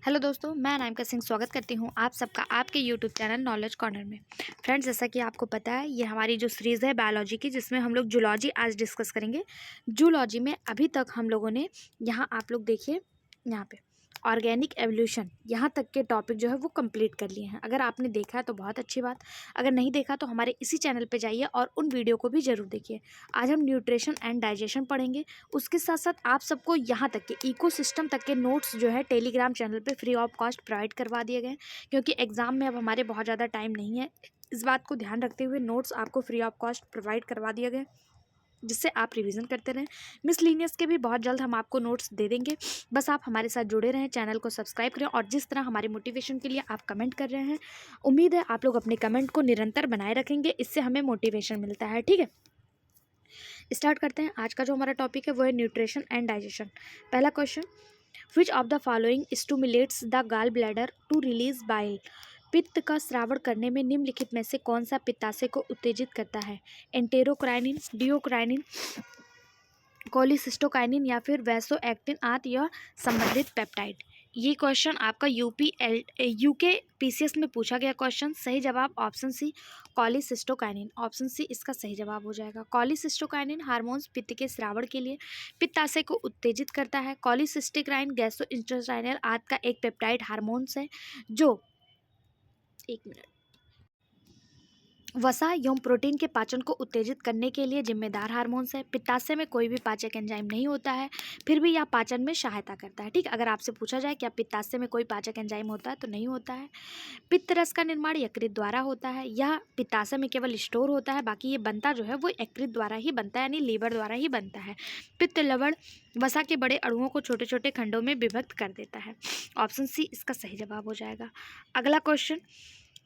Hello दोस्तों, मैं अनामिका सिंह स्वागत करती हूँ आप सबका आपके यूट्यूब चैनल नॉलेज कॉर्नर में। फ्रेंड्स, जैसा कि आपको पता है, ये हमारी जो सीरीज़ है बायोलॉजी की, जिसमें हम लोग जूलॉजी आज डिस्कस करेंगे। जूलॉजी में अभी तक हम लोगों ने यहाँ आप लोग देखिए, यहाँ पे ऑर्गेनिक एवोल्यूशन यहाँ तक के टॉपिक जो है वो कंप्लीट कर लिए हैं। अगर आपने देखा है तो बहुत अच्छी बात, अगर नहीं देखा तो हमारे इसी चैनल पे जाइए और उन वीडियो को भी ज़रूर देखिए। आज हम न्यूट्रिशन एंड डाइजेशन पढ़ेंगे। उसके साथ साथ आप सबको यहाँ तक के इकोसिस्टम तक के नोट्स जो है टेलीग्राम चैनल पे फ्री ऑफ कॉस्ट प्रोवाइड करवा दिए गए, क्योंकि एग्ज़ाम में अब हमारे बहुत ज़्यादा टाइम नहीं है। इस बात को ध्यान रखते हुए नोट्स आपको फ्री ऑफ कॉस्ट प्रोवाइड करवा दिए गए, जिससे आप रिवीजन करते रहें। मिसलिनियस के भी बहुत जल्द हम आपको नोट्स दे देंगे। बस आप हमारे साथ जुड़े रहें, चैनल को सब्सक्राइब करें, और जिस तरह हमारे मोटिवेशन के लिए आप कमेंट कर रहे हैं, उम्मीद है आप लोग अपने कमेंट को निरंतर बनाए रखेंगे। इससे हमें मोटिवेशन मिलता है। ठीक है, स्टार्ट करते हैं। आज का जो हमारा टॉपिक है वो है न्यूट्रिशन एंड डाइजेशन। पहला question, which of the following stimulates the gall bladder to release bile? पित्त का स्रावण करने में निम्नलिखित में से कौन सा पित्ताशय को उत्तेजित करता है? एंटेरोक्राइनिन, डियोक्राइनिन, कोलिसिस्टोकाइनिन या फिर वैसोएक्टिन आदि या संबंधित पेप्टाइड। ये क्वेश्चन आपका यूके पीसीएस में पूछा गया क्वेश्चन। सही जवाब option C, cholecystokinin. Option C इसका सही जवाब हो जाएगा। कॉलिसिस्टोकाइनिन हार्मोन्स पित्त के स्रावण के लिए पित्ताशय को उत्तेजित करता है। कॉलिसिस्टिकाइन गैस्ट्रोइंटेस्टाइनल आदि का एक पेप्टाइड हार्मोन्स है जो, एक मिनट, वसा एवं प्रोटीन के पाचन को उत्तेजित करने के लिए जिम्मेदार हार्मोन्स है। पित्ताशय में कोई भी पाचक एंजाइम नहीं होता है, फिर भी यह पाचन में सहायता करता है। ठीक, अगर आपसे पूछा जाए क्या पित्ताशय में कोई पाचक एंजाइम होता है, तो नहीं होता है। पित्त रस का निर्माण यकृत द्वारा होता है। यह पित्ताशय में केवल स्टोर होता है, बाकी ये बनता जो है वो यकृत द्वारा ही बनता है, यानी लीवर द्वारा ही बनता है। पित्त लवण वसा के बड़े अणुओं को छोटे छोटे खंडों में विभक्त कर देता है। ऑप्शन सी इसका सही जवाब हो जाएगा। अगला क्वेश्चन,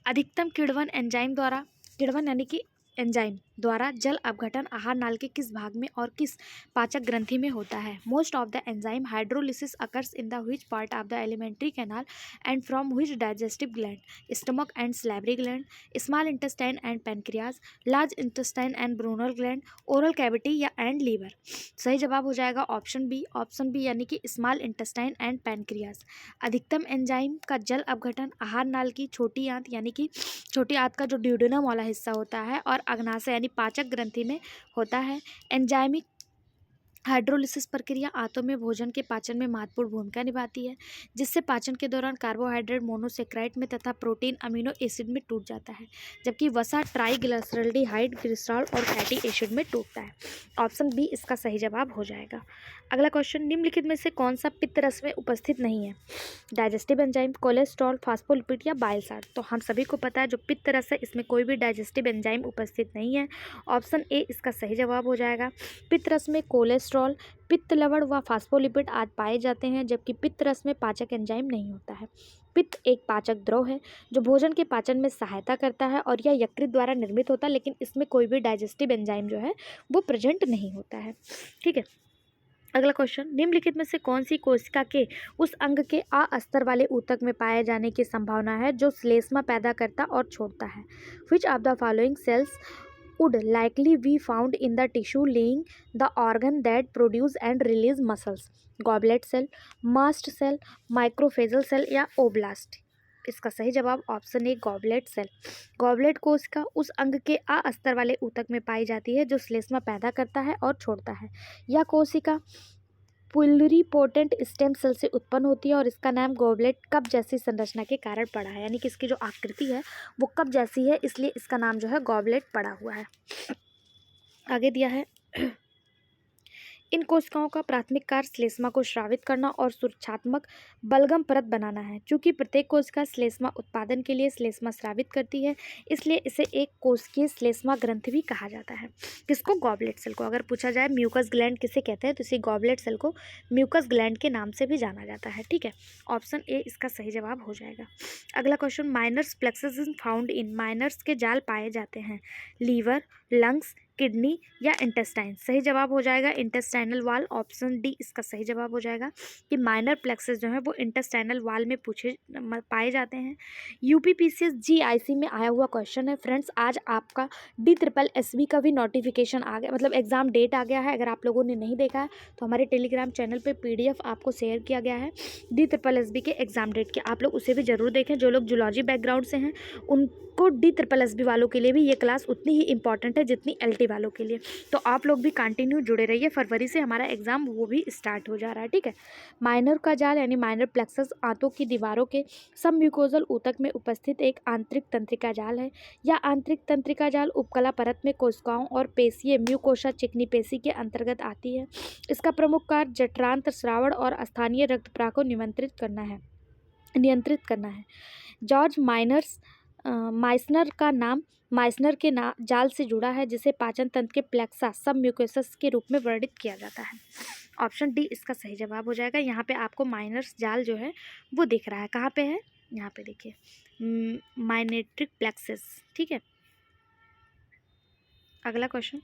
अधिकतम किण्वन एंजाइम द्वारा, किण्वन यानी कि एंजाइम द्वारा जल अपघटन आहार नाल के किस भाग में और किस पाचक ग्रंथि में होता है? Most of the enzyme hydrolysis occurs in the which part of the alimentary canal and from which digestive gland? Stomach and salivary gland, small intestine and pancreas, large intestine and Brunel gland, oral cavity या and liver. सही जवाब हो जाएगा option B. Option B यानी कि small intestine and pancreas. अधिकतम enzyme का जल अपघटन आहार नाल की छोटी आंत यानी कि छोटी आंत का जो ड्यूडेनम वाला हिस्सा होता है और अग्नाशय यानी पाचक ग्रंथि में होता है। एंजाइमिक हाइड्रोलिसिस प्रक्रिया आंतों में भोजन के पाचन में महत्वपूर्ण भूमिका निभाती है, जिससे पाचन के दौरान कार्बोहाइड्रेट मोनोसेक्राइड में तथा प्रोटीन अमीनो एसिड में टूट जाता है, जबकि वसा ट्राइग्लिसराइड ग्लिसरॉल और फैटी एसिड में टूटता है। ऑप्शन बी इसका सही जवाब हो जाएगा। अगला क्वेश्चन, निम्नलिखित में से कौन सा पित्त रस में उपस्थित नहीं है? डाइजेस्टिव एंजाइम, कोलेस्ट्रॉल, फास्फोलिपिड या बाइल साल्ट। तो हम सभी को पता है जो पित्त रस है इसमें कोई भी डाइजेस्टिव एंजाइम उपस्थित नहीं है। ऑप्शन ए इसका सही जवाब हो जाएगा। पित्त रस में कोलेस्ट्रॉल, पित्त लवण व फास्फोलिपिड आदि पाए जाते हैं, जबकि पित्त रस में पाचक एंजाइम नहीं होता है। पित्त एक पाचक द्रव है जो भोजन के पाचन में सहायता करता है और यह यकृत द्वारा निर्मित होता है, लेकिन इसमें कोई भी डाइजेस्टिव एंजाइम जो है वो प्रेजेंट नहीं होता है। ठीक है, अगला क्वेश्चन, निम्नलिखित में से कौन सी कोशिका के उस अंग के अस्तर वाले ऊतक में पाए जाने की संभावना है जो श्लेष्मा पैदा करता और छोड़ता है? विच of the following sales would likely be found in the tissue laying the organ that produce and release muscles? goblet cell, mast cell, microphasal cell या oblast? इसका सही जवाब option A, goblet cell. Goblet कोशिका उस अंग के अस्तर वाले ऊतक में पाई जाती है जो श्लेष्मा पैदा करता है और छोड़ता है। यह कोशिका प्लुरिपोटेंट स्टेम सेल से उत्पन्न होती है और इसका नाम गॉबलेट कप जैसी संरचना के कारण पड़ा है, यानी कि इसकी जो आकृति है वो कप जैसी है, इसलिए इसका नाम जो है गॉबलेट पड़ा हुआ है। आगे दिया है, इन कोशिकाओं का प्राथमिक कार्य श्लेष्मा को स्रावित करना और सुरक्षात्मक बलगम परत बनाना है। चूंकि प्रत्येक कोशिका श्लेष्मा उत्पादन के लिए श्लेष्मा स्रावित करती है, इसलिए इसे एक कोशिकीय श्लेष्मा ग्रंथि भी कहा जाता है। किसको? गॉबलेट सेल को। अगर पूछा जाए म्यूकस ग्लैंड किसे कहते हैं, तो इसी गॉबलेट सेल को म्यूकस ग्लैंड के नाम से भी जाना जाता है। ठीक है, ऑप्शन ए इसका सही जवाब हो जाएगा। अगला question, Meissner's plexus found in, Meissner's के जाल पाए जाते हैं लीवर, लंग्स, किडनी या इंटेस्टाइन? सही जवाब हो जाएगा इंटेस्टाइनल वाल, ऑप्शन डी इसका सही जवाब हो जाएगा कि माइनर प्लेक्सेस जो है वो इंटेस्टाइनल वाल में पाए जाते हैं। यूपीपीसीएस जीआईसी में आया हुआ क्वेश्चन है फ्रेंड्स। आज आपका DSSB का भी नोटिफिकेशन आ गया, मतलब एग्जाम डेट आ गया है। अगर आप लोगों ने नहीं देखा है तो हमारे टेलीग्राम चैनल पे PDF आपको शेयर किया गया है DSSB के एग्जाम डेट के, आप लोग उसे भी जरूर देखें। जो लोग जूलॉजी बैकग्राउंड से हैं उनको DSSB वालों के लिए भी ये क्लास उतनी ही इंपॉर्टेंट है जितनी LT वालों के लिए। तो आप लोग भी कंटिन्यू जुड़े रहिए, फरवरी से हमारा एग्जाम वो भी स्टार्ट हो जा रहा है, ठीक है। माइनर का जाल यानी माइनर प्लेक्सस आंतों की दीवारों के सबम्यूकोजल ऊतक में उपस्थित एक आंतरिक तंत्रिका जाल है। यह आंतरिक तंत्रिका जाल उपकला परत में कोशिकाओं और पेशीय म्यूकोशा चिकनी पेशी के अंतर्गत आती है। इसका प्रमुख कार्य जठरांत्र श्रावण और स्थानीय रक्त प्रवाह को नियंत्रित करना है। जॉर्ज माइसनर का नाम माइसनर के जाल से जुड़ा है, जिसे पाचन तंत्र के प्लेक्सा सब म्यूकोसस के रूप में वर्णित किया जाता है। ऑप्शन डी इसका सही जवाब हो जाएगा। यहाँ पे आपको माइनर्स जाल जो है वो दिख रहा है, कहाँ पे है, यहाँ पे देखिए माइनेट्रिक प्लेक्सस, ठीक है। अगला question,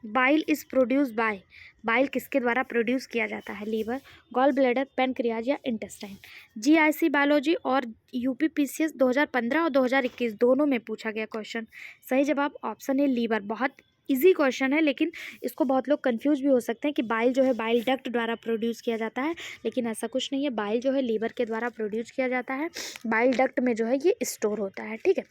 bile is produce by, bile किसके द्वारा प्रोड्यूस किया जाता है? लीवर, गॉल ब्लैडर, पैनक्रियाज या इंटेस्टाइन? जीआईसी बायोलॉजी और यूपीपीसीएस 2015 और 2021 दोनों में पूछा गया क्वेश्चन। सही जवाब ऑप्शन है लीवर। बहुत इजी क्वेश्चन है, लेकिन इसको बहुत लोग कंफ्यूज भी हो सकते हैं कि बाइल जो है बाइल डक्ट द्वारा प्रोड्यूस किया जाता है, लेकिन ऐसा कुछ नहीं है। बाइल जो है लीवर के द्वारा प्रोड्यूस किया जाता है, बाइल डक्ट में जो है ये स्टोर होता है, ठीक है।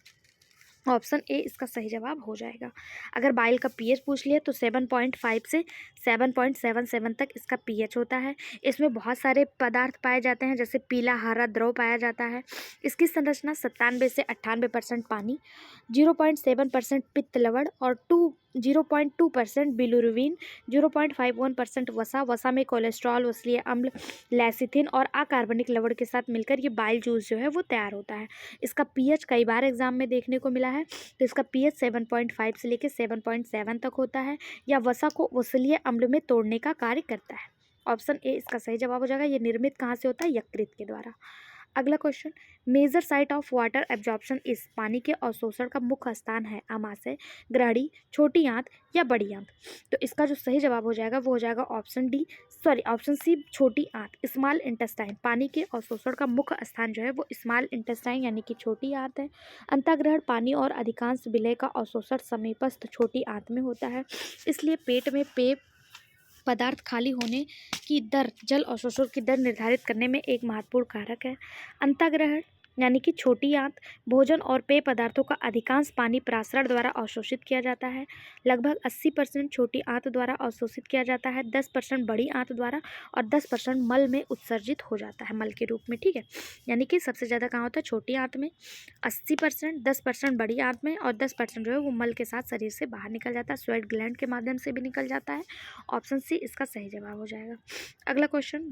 ऑप्शन ए इसका सही जवाब हो जाएगा। अगर बाइल का पीएच पूछ लिया तो 7.5 से 7.77 तक इसका पीएच होता है। इसमें बहुत सारे पदार्थ पाए जाते हैं, जैसे पीला हरा द्रव पाया जाता है। इसकी संरचना 97 से 98% पानी, 0.7% पित्त लवण और 0.2% बिलिरुबिन, 0.51% वसा में कोलेस्ट्रॉल, वसलीय अम्ल, लेसिथिन और अकार्बनिक लवण के साथ मिलकर ये बाइल जूस जो है वो तैयार होता है। इसका पीएच कई बार एग्जाम में देखने को मिला है, तो इसका पीएच 7.5 से लेकर 7.7 तक होता है, या वसा को वसलीय अम्ल में तोड़ने का कार्य करता है। ऑप्शन ए इसका सही जवाब हो जाएगा। ये निर्मित कहाँ से होता है? यकृत के द्वारा। अगला question, major site of water absorption is, पानी के अवशोषण का मुख्य स्थान है आमाशय, ग्रहणी, छोटी आंत या बड़ी आंत? तो इसका जो सही जवाब हो जाएगा वो हो जाएगा ऑप्शन सी छोटी आंत, स्मॉल इंटेस्टाइन। पानी के अवशोषण का मुख्य स्थान जो है वो स्मॉल इंटेस्टाइन यानी कि छोटी आंत है। अंतःग्रहण पानी और अधिकांश विलय का अवशोषण समीपस्थ छोटी आंत में होता है, इसलिए पेट में पेय पदार्थ खाली होने की दर जल अवशोषण की दर निर्धारित करने में एक महत्वपूर्ण कारक है। अंतःग्रहण यानी कि छोटी आंत, भोजन और पेय पदार्थों का अधिकांश पानी प्रासरण द्वारा अवशोषित किया जाता है। लगभग 80% छोटी आंत द्वारा अवशोषित किया जाता है, 10% बड़ी आंत द्वारा और 10% मल में उत्सर्जित हो जाता है, मल के रूप में, ठीक है। यानी कि सबसे ज़्यादा कहाँ होता है? छोटी आंत में 80%, 10% बड़ी आंत में और 10% जो है वो मल के साथ शरीर से बाहर निकल जाता है, स्वेट ग्लैंड के माध्यम से भी निकल जाता है। ऑप्शन सी इसका सही जवाब हो जाएगा। अगला question,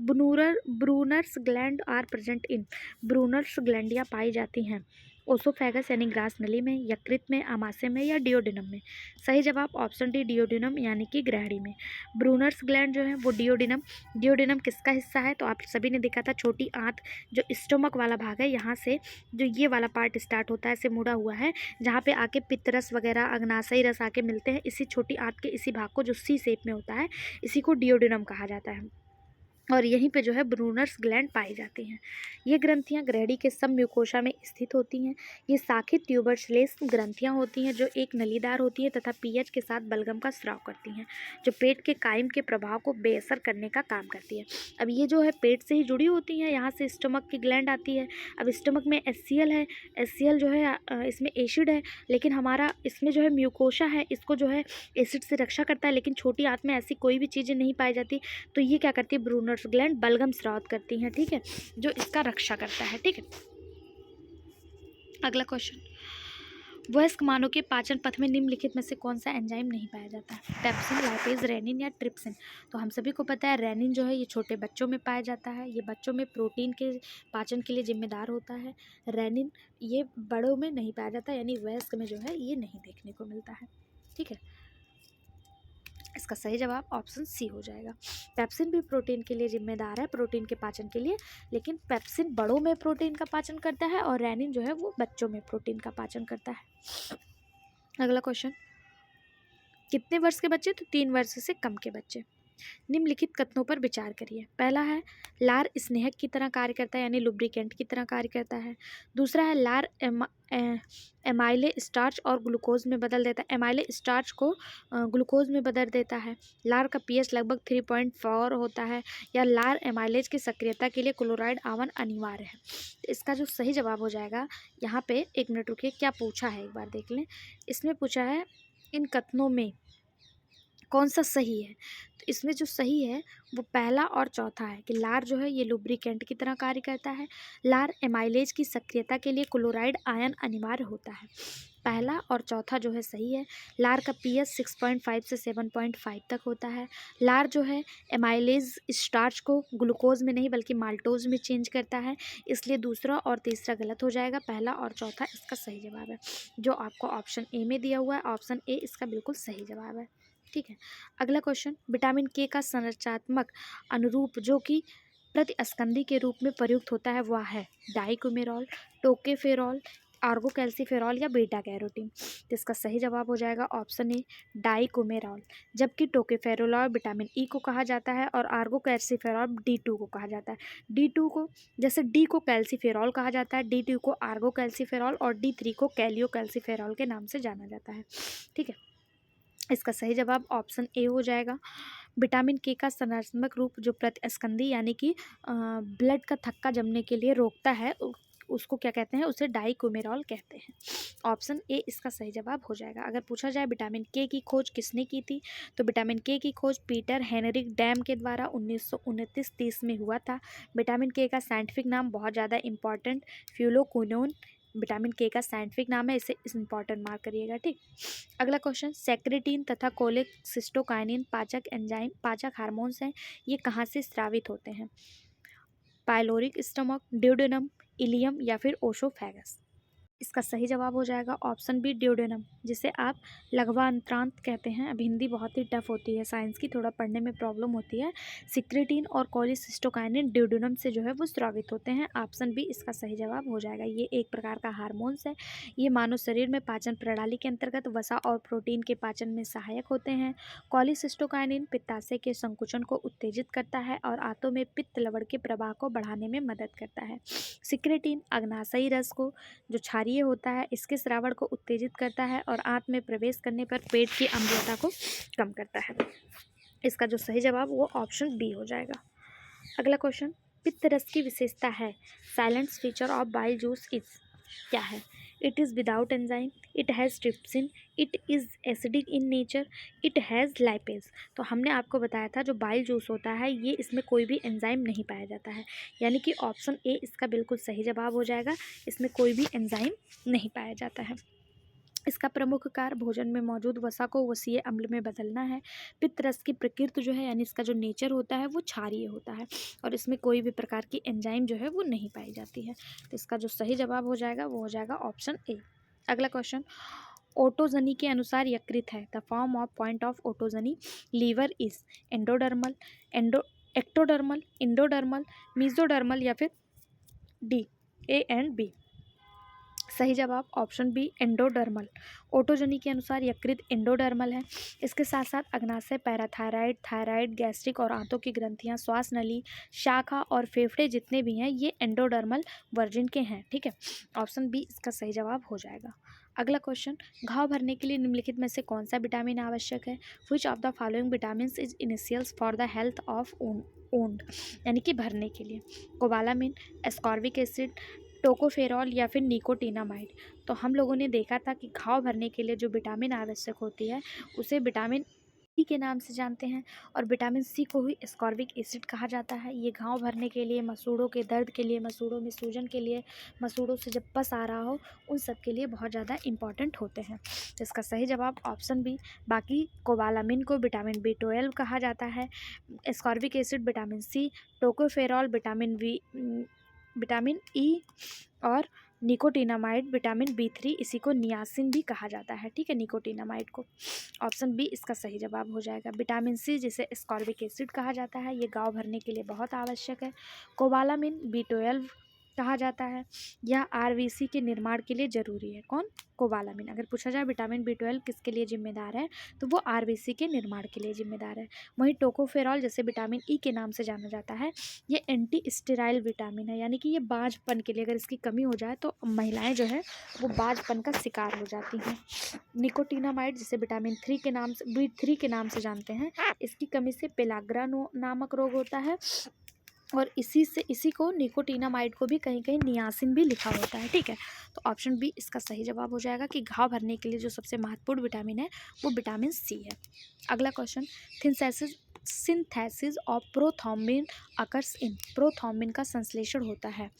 Brunner's gland are present in, Brunner's ग्लैंडिया पाई जाती हैं ओसोफेगस यानी ग्रास नली में, यकृत में, आमाशय में या डिओडिनम में? सही जवाब ऑप्शन डी डिओडिनम यानी कि ग्रहणी में। ब्रूनर्स ग्लैंड जो है वो डिओडिनम किसका हिस्सा है? तो आप सभी ने देखा था छोटी आंत जो स्टोमक वाला भाग है, यहाँ से जो ये वाला पार्ट स्टार्ट होता है, ऐसे मुड़ा हुआ है, जहाँ पे आके पित्तरस वगैरह अग्नाशयी रस आके मिलते हैं, इसी छोटी आंत के इसी भाग को जो सी शेप में होता है, इसी को डिओडिनम कहा जाता है, और यहीं पे जो है ब्रूनर्स ग्लैंड पाई जाती हैं। ये ग्रंथियां ग्रहणी के सब म्यूकोशा में स्थित होती हैं। ये शाखित ट्यूबरक्लेस ग्रंथियां होती हैं जो एक नलीदार होती हैं तथा पीएच के साथ बलगम का स्राव करती हैं, जो पेट के कायम के प्रभाव को बेअसर करने का काम करती है। अब ये जो है पेट से ही जुड़ी होती हैं, यहाँ से स्टमक की ग्लैंड आती है। अब स्टमक में HCl है, HCl जो है इसमें एसिड है, लेकिन हमारा इसमें जो है म्यूकोशा है, इसको जो है एसिड से रक्षा करता है, लेकिन छोटी आंत में ऐसी कोई भी चीज़ें नहीं पाई जाती, तो ये क्या करती है? ब्रूनर्स ग्लैंड बलगम स्राव करती हैं, ठीक है, जो इसका रक्षा करता है, ठीक है। अगला क्वेश्चन, वयस्क मानव के पाचन पथ में निम्नलिखित में से कौन सा एंजाइम नहीं पाया जाता है? पेप्सिन, लाइपेज, रेनिन या ट्रिप्सिन? तो हम सभी को पता है रेनिन जो है ये छोटे बच्चों में पाया जाता है, ये बच्चों में प्रोटीन के पाचन के लिए जिम्मेदार होता है। रेनिन ये बड़ों में नहीं पाया जाता, यानी वयस्क में जो है ये नहीं देखने को मिलता है, ठीक है। इसका सही जवाब ऑप्शन सी हो जाएगा। पेप्सिन भी प्रोटीन के लिए जिम्मेदार है, प्रोटीन के पाचन के लिए, लेकिन पेप्सिन बड़ों में प्रोटीन का पाचन करता है और रेनिन जो है वो बच्चों में प्रोटीन का पाचन करता है। अगला क्वेश्चन, कितने वर्ष के बच्चे? तो 3 वर्ष से कम के बच्चे। निम्नलिखित कथनों पर विचार करिए। पहला है लार स्नेहक की तरह कार्य करता है, यानी लुब्रिकेंट की तरह कार्य करता है। दूसरा है लार एमाइले स्टार्च और ग्लूकोज में बदल देता है, एमाइले स्टार्च को ग्लूकोज में बदल देता है। लार का पीएच लगभग 3.4 होता है, या लार एमाइलेज की सक्रियता के लिए क्लोराइड आवन अनिवार्य है। तो इसका जो सही जवाब हो जाएगा, यहाँ पे एक मिनट रुकिए, क्या पूछा है एक बार देख लें। इसमें पूछा है इन कथनों में कौन सा सही है। तो इसमें जो सही है वो पहला और चौथा है कि लार जो है ये लुब्रिकेंट की तरह कार्य करता है। लार एमाइलेज की सक्रियता के लिए क्लोराइड आयन अनिवार्य होता है। पहला और चौथा जो है सही है। लार का पीएच 6.5 से 7.5 तक होता है। लार जो है एमाइलेज स्टार्च को ग्लूकोज में नहीं बल्कि माल्टोज में चेंज करता है, इसलिए दूसरा और तीसरा गलत हो जाएगा। पहला और चौथा इसका सही जवाब है, जो आपको ऑप्शन ए में दिया हुआ है। ऑप्शन ए इसका बिल्कुल सही जवाब है। ठीक है, अगला क्वेश्चन, विटामिन के का संरचनात्मक अनुरूप जो कि प्रतिस्कंदी के रूप में प्रयुक्त होता है वह है डाइक्यूमेरॉल, टोकेफेरॉल, आर्गोकैल्सिफेरॉल या बीटा कैरोटीन। तो इसका सही जवाब हो जाएगा ऑप्शन ए डाइक्यूमेरॉल, जबकि टोकेफेरॉल विटामिन ई को कहा जाता है और आर्गोकैल्सिफेरॉल D2 को कहा जाता है। D2 को, जैसे डी को कैल्सिफेरॉल कहा जाता है, D2 को आर्गोकैल्सिफेरॉल और D3 को कैलियोकैल्सिफेरॉल के नाम से जाना जाता है। ठीक है, इसका सही जवाब ऑप्शन ए हो जाएगा। विटामिन के का संरचनात्मक रूप जो प्रतिस्कंदी यानी कि ब्लड का थक्का जमने के लिए रोकता है उसको क्या कहते हैं? उसे डाइक्यूमेरॉल कहते हैं। ऑप्शन ए इसका सही जवाब हो जाएगा। अगर पूछा जाए विटामिन के की खोज किसने की थी, तो विटामिन के की खोज पीटर हेनरिक डैम के द्वारा 1929-30 में हुआ था। विटामिन के का साइंटिफिक नाम बहुत ज़्यादा इंपॉर्टेंट, फ्यूलोक्विनोन विटामिन के का साइंटिफिक नाम है, इसे इंपॉर्टेंट मार्क करिएगा। ठीक, अगला क्वेश्चन, सेक्रेटिन तथा कोलेसिस्टोकाइनिन पाचक एंजाइम पाचक हार्मोन्स हैं, ये कहाँ से स्रावित होते हैं? पाइलोरिक स्टमक, ड्यूडेनम, इलियम या फिर ओसोफेगस। इसका सही जवाब हो जाएगा ऑप्शन बी ड्यूडेनम, जिसे आप लघवा अंतरांत कहते हैं। अब हिंदी बहुत ही टफ होती है, साइंस की थोड़ा पढ़ने में प्रॉब्लम होती है। सिक्रेटिन और कोलेसिस्टोकाइनिन ड्यूडेनम से जो है वो स्रावित होते हैं। ऑप्शन बी इसका सही जवाब हो जाएगा। ये एक प्रकार का हार्मोन्स है, ये मानव शरीर में पाचन प्रणाली के अंतर्गत वसा और प्रोटीन के पाचन में सहायक होते हैं। कोलेसिस्टोकाइनिन पित्ताशय के संकुचन को उत्तेजित करता है और आंतों में पित्त लवण के प्रवाह को बढ़ाने में मदद करता है। सिक्रेटिन अग्नाशयी रस को जो क्षारीय होता है इसके श्रावण को उत्तेजित करता है और आंत में प्रवेश करने पर पेट की अम्लता को कम करता है। इसका जो सही जवाब वो ऑप्शन बी हो जाएगा। अगला क्वेश्चन, पित्त रस की विशेषता है silent feature of bile juice is, क्या है? It is without enzyme, it has trypsin, it is acidic in nature, it has lipase. तो हमने आपको बताया था जो बाइल जूस होता है ये इसमें कोई भी एंजाइम नहीं पाया जाता है, यानी कि ऑप्शन ए इसका बिल्कुल सही जवाब हो जाएगा। इसमें कोई भी एंजाइम नहीं पाया जाता है। इसका प्रमुख कार्य भोजन में मौजूद वसा को वसीय अम्ल में बदलना है। पित्त रस की प्रकृति जो है यानी इसका जो नेचर होता है वो क्षारीय होता है और इसमें कोई भी प्रकार की एंजाइम जो है वो नहीं पाई जाती है। तो इसका जो सही जवाब हो जाएगा वो हो जाएगा ऑप्शन ए। अगला क्वेश्चन, ओटोजनी के अनुसार यकृत है। The form of point of ontogeny liver is endodermal, ectodermal, endodermal, mesodermal या फिर डी, ए एंड बी। सही जवाब ऑप्शन बी एंडोडर्मल। ओटोजनी के अनुसार यकृत एंडोडर्मल है। इसके साथ साथ अग्नाशय, पैराथायराइड, थायराइड, गैस्ट्रिक और आंतों की ग्रंथियां, श्वास नली, शाखा और फेफड़े जितने भी हैं ये एंडोडर्मल वर्जिन के हैं। ठीक है, ऑप्शन बी इसका सही जवाब हो जाएगा। अगला क्वेश्चन, घाव भरने के लिए निम्नलिखित में से कौन सा विटामिन आवश्यक है? विच of the following vitamin is initials for the health of wound, यानी कि भरने के लिए? कोबालामिन, एस्कॉर्बिक एसिड, टोकोफेरॉल या फिर निकोटिनामाइड। तो हम लोगों ने देखा था कि घाव भरने के लिए जो विटामिन आवश्यक होती है उसे विटामिन सी के नाम से जानते हैं और विटामिन सी को ही एस्कॉर्बिक एसिड कहा जाता है। ये घाव भरने के लिए, मसूड़ों के दर्द के लिए, मसूड़ों में सूजन के लिए, मसूड़ों से जब पस आ रहा हो उन सब के लिए बहुत ज़्यादा इंपॉर्टेंट होते हैं। तो इसका सही जवाब ऑप्शन बी। बाकी कोबालामिन को विटामिन B12 कहा जाता है, ascorbic acid vitamin C, tocopherol vitamin E और निकोटिनामाइड विटामिन B3, इसी को नियासिन भी कहा जाता है। ठीक है, निकोटिनामाइड को। ऑप्शन बी इसका सही जवाब हो जाएगा। विटामिन सी जिसे एस्कॉर्बिक एसिड कहा जाता है ये घाव भरने के लिए बहुत आवश्यक है। कोबालामिन B12 कहा जाता है। यह आरबीसी के निर्माण के लिए जरूरी है। कौन? कोबालामिन। अगर पूछा जाए विटामिन B12 किसके लिए जिम्मेदार है, तो वो आरबीसी के निर्माण के लिए जिम्मेदार है। वहीं टोकोफेरॉल जैसे विटामिन ई के नाम से जाना जाता है, ये एंटी स्टेराइल विटामिन है, यानी कि ये बांझपन के लिए, अगर इसकी कमी हो जाए तो महिलाएं जो है वो बांझपन का शिकार हो जाती हैं। निकोटिनामाइड जिसे विटामिन B3 के नाम से जानते हैं, इसकी कमी से पेलाग्रा नामक रोग होता है, और इसी को निकोटिनामाइड को भी कहीं कहीं नियासिन भी लिखा होता है। ठीक है, तो ऑप्शन बी इसका सही जवाब हो जाएगा कि घाव भरने के लिए जो सबसे महत्वपूर्ण विटामिन है वो विटामिन सी है। अगला question, synthesis of prothrombin occurs in. Prothrombin का संश्लेषण होता है